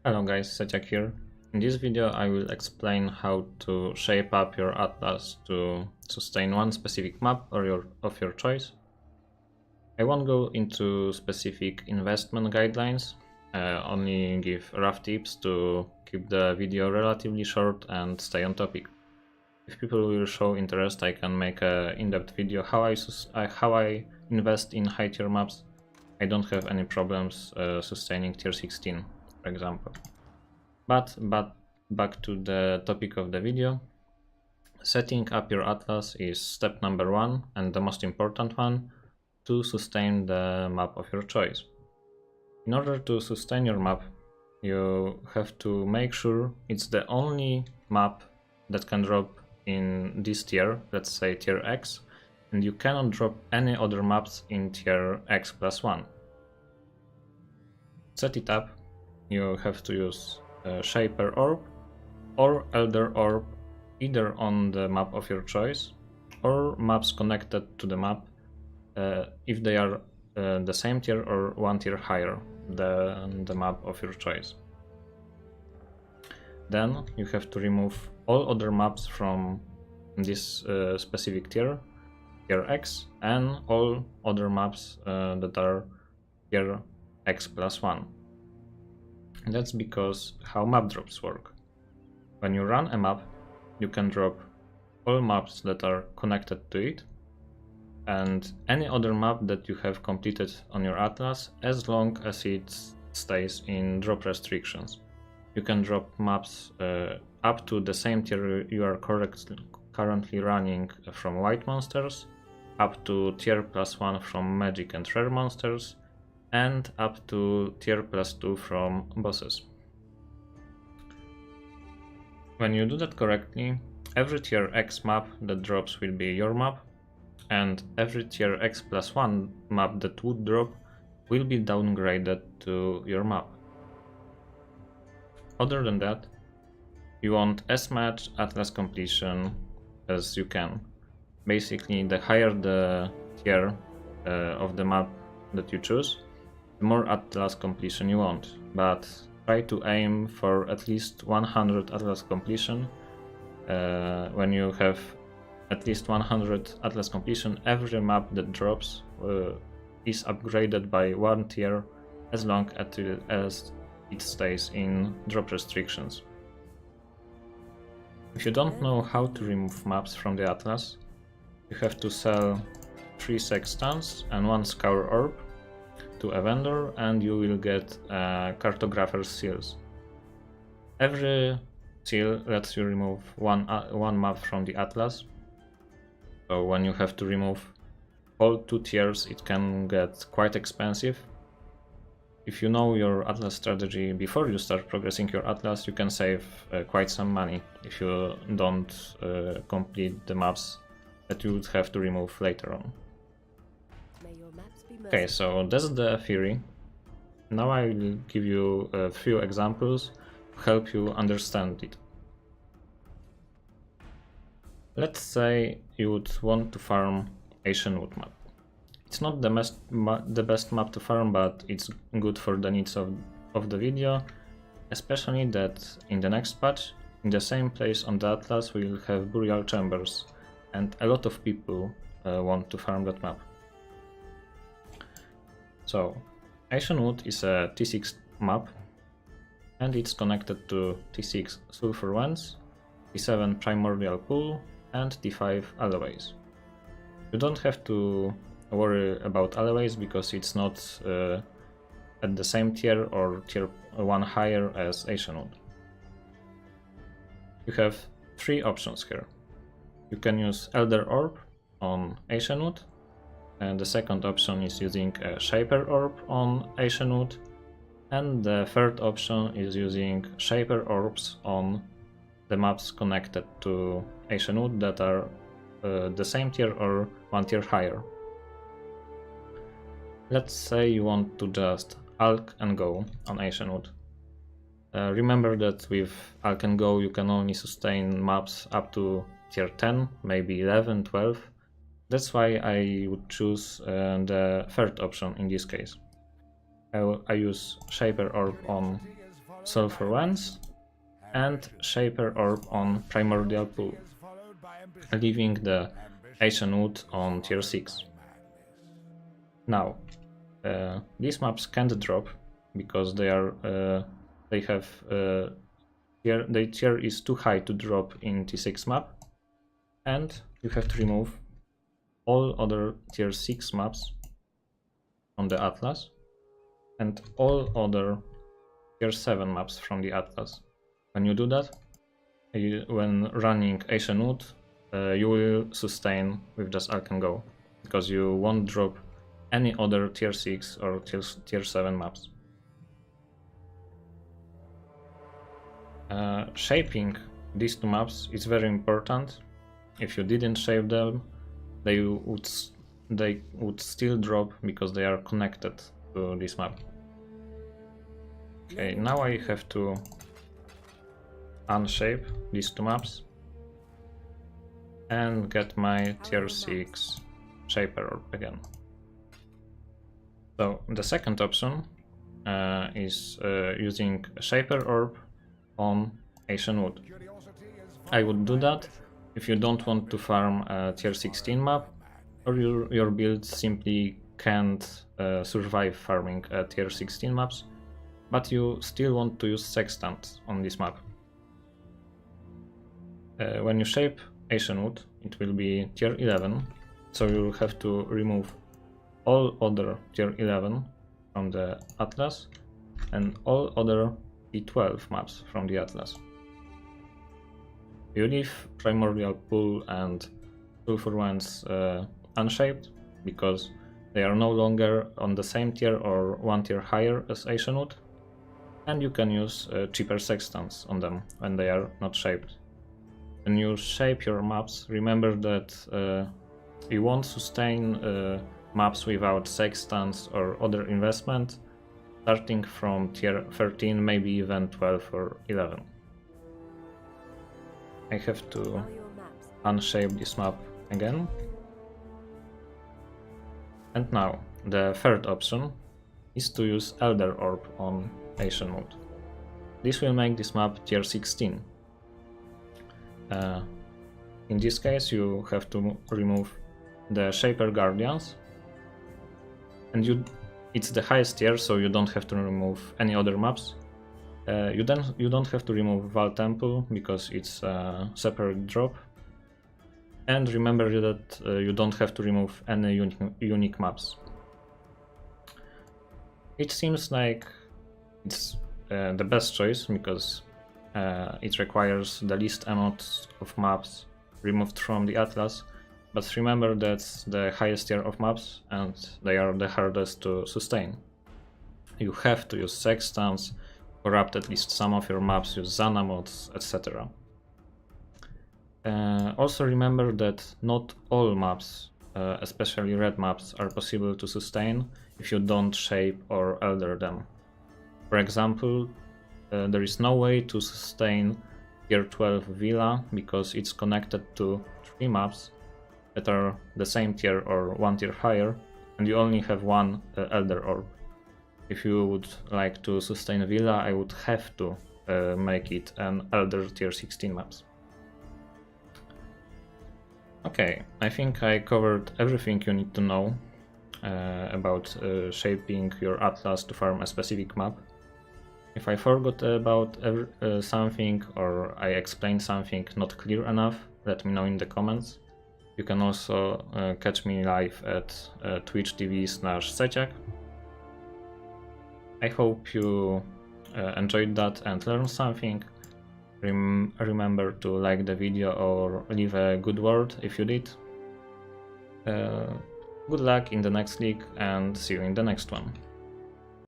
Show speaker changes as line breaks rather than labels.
Hello guys, Setiak here. In this video I will explain how to shape up your atlas to sustain one specific map of your choice. I won't go into specific investment guidelines, only give rough tips to keep the video relatively short and stay on topic. If people will show interest, I can make a in-depth video how I invest in high tier maps. I don't have any problems sustaining tier 16, for example. But back to the topic of the video. Setting up your atlas is step number 1 and the most important one to sustain the map of your choice. In order to sustain your map, you have to make sure it's the only map that can drop in this tier, let's say tier X, and you cannot drop any other maps in tier X plus 1. Set it up, you have to use Shaper Orb or Elder Orb either on the map of your choice or maps connected to the map if they are the same tier or one tier higher than the map of your choice. Then you have to remove all other maps from this specific tier, tier X, and all other maps that are tier X plus 1. That's because how map drops work. When you run a map, you can drop all maps that are connected to it and any other map that you have completed on your atlas as long as it stays in drop restrictions. You can drop maps up to the same tier you are currently running from white monsters, up to tier plus 1 from magic and rare monsters, and up to tier plus 2 from bosses. When you do that correctly, every tier X map that drops will be your map, and every tier X plus 1 map that would drop will be downgraded to your map. Other than that, you want as much atlas completion as you can. Basically, the higher the tier of the map that you choose, the more atlas completion you want, but try to aim for at least 100 atlas completion. When you have at least 100 atlas completion, every map that drops is upgraded by one tier as long as it stays in drop restrictions. If you don't know how to remove maps from the atlas, you have to sell 3 sextants and 1 scour orb to a vendor and you will get cartographer's seals. Every seal lets you remove one map from the atlas, so when you have to remove all 2 tiers it can get quite expensive. If you know your atlas strategy before you start progressing your atlas, you can save quite some money if you don't complete the maps that you would have to remove later on. Okay, so that's the theory. Now I will give you a few examples to help you understand it. Let's say you would want to farm Asian Wood map. It's not the best map to farm, but it's good for the needs of the video, especially that in the next patch, in the same place on the atlas we will have burial chambers, and a lot of people want to farm that map. So, Asian Wood is a T6 map, and it's connected to T6 Sulfur Vents, T7 Primordial Pool, and T5 Alleyways. You don't have to worry about alleyways because it's not at the same tier or tier 1 higher as Asian Wood. You have 3 options here. You can use Elder Orb on Asian Wood, and the second option is using a Shaper Orb on Asian Wood, and the third option is using Shaper Orbs on the maps connected to Asian Wood that are the same tier or 1 tier higher. Let's say you want to just Alch and Go on Asian Wood. Remember that with Alch and Go you can only sustain maps up to tier 10, maybe 11, 12. That's why I would choose the third option in this case. I use Shaper Orb on Sulfur Lens and Shaper Orb on Primordial Pool, leaving the Ancient Wood on tier 6. Now, these maps can't drop because their tier is too high to drop in T6 map, and you have to remove all other tier 6 maps on the Atlas and all other tier 7 maps from the Atlas. When you do that, when running Ancient Wood, you will sustain with just Arc and Go, because you won't drop any other tier 6 or tier 7 maps. Shaping these two maps is very important. If you didn't shape them, they would still drop because they are connected to this map. Okay, now I have to unshape these two maps and get my tier 6 Shaper Orb again. So the second option is using Shaper Orb on Ancient Wood. I would do that if you don't want to farm a tier 16 map, or your build simply can't survive farming tier 16 maps, but you still want to use Sextant on this map. When you shape Ancient Wood, it will be tier 11, so you'll have to remove all other tier 11 from the Atlas and all other T12 maps from the Atlas. You leave Primordial Pool and Sulfur Lens unshaped because they are no longer on the same tier or one tier higher as Ancient Wood, and you can use cheaper sextants on them when they are not shaped. When you shape your maps, remember that you won't sustain maps without sextants or other investment starting from tier 13, maybe even 12 or 11. I have to unshape this map again. And now, the third option is to use Elder Orb on Ancient Wood. This will make this map tier 16. In this case, you have to remove the Shaper Guardians, and it's the highest tier, so you don't have to remove any other maps. You don't have to remove Val Temple because it's a separate drop. And remember that you don't have to remove any unique maps. It seems like it's the best choice because it requires the least amount of maps removed from the Atlas. But remember that's the highest tier of maps and they are the hardest to sustain. You have to use sextants, corrupt at least some of your maps, use Zana mods, etc. Also remember that not all maps, especially red maps, are possible to sustain if you don't shape or elder them. For example, there is no way to sustain tier 12 Villa because it's connected to 3 maps that are the same tier or one tier higher, and you only have one Elder Orb. If you would like to sustain Villa, I would have to make it an Elder tier 16 maps. Okay, I think I covered everything you need to know about shaping your Atlas to farm a specific map. If I forgot about something or I explained something not clear enough, let me know in the comments. You can also catch me live at twitch.tv/Seciak. I hope you enjoyed that and learned something. Remember to like the video or leave a good word if you did. Good luck in the next league and see you in the next one.